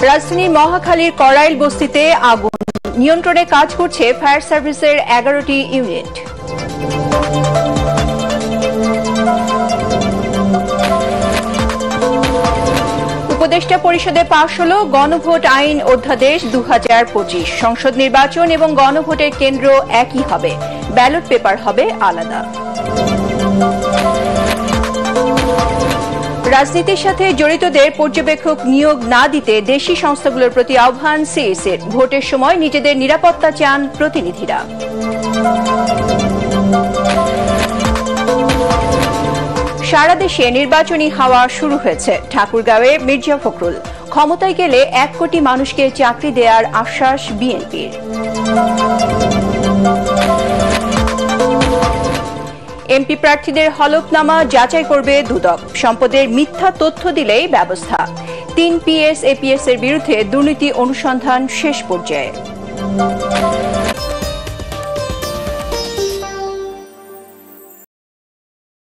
রাজধানীর মহাখালীর করাইল বস্তিতে আগুন নিয়ন্ত্রণে কাজ করছে ফায়ার সার্ভিসের 11টি ইউনিট। উপদেষ্টা পরিষদে পাশ হল গণভোট আইন অধ্যাদেশ 2025। সংসদ নির্বাচন এবং গণভোটের কেন্দ্র একই হবে, ব্যালট পেপার হবে আলাদা। রাজনীতির সাথে জড়িতদের পর্যবেক্ষক নিয়োগ না দিতে দেশি সংস্থাগুলোর প্রতি আহ্বান সিএসের। ভোটের সময় নিজেদের নিরাপত্তা চান প্রতিনিধিরা। সারা দেশে নির্বাচনী হাওয়া শুরু হয়েছে। ঠাকুরগাঁওয়ে মির্জা ফখরুল, ক্ষমতায় গেলে 1 কোটি মানুষকে চাকরি দেওয়ার আশ্বাস বিএনপির। এমপি প্রার্থীদের হলফনামা যাচাই করবে দুদক। সম্পদের মিথ্যা তথ্য দিলেই ব্যবস্থা। 3 পিএস এপিএস এর বিরুদ্ধে দুর্নীতি অনুসন্ধান শেষ পর্যায়ে।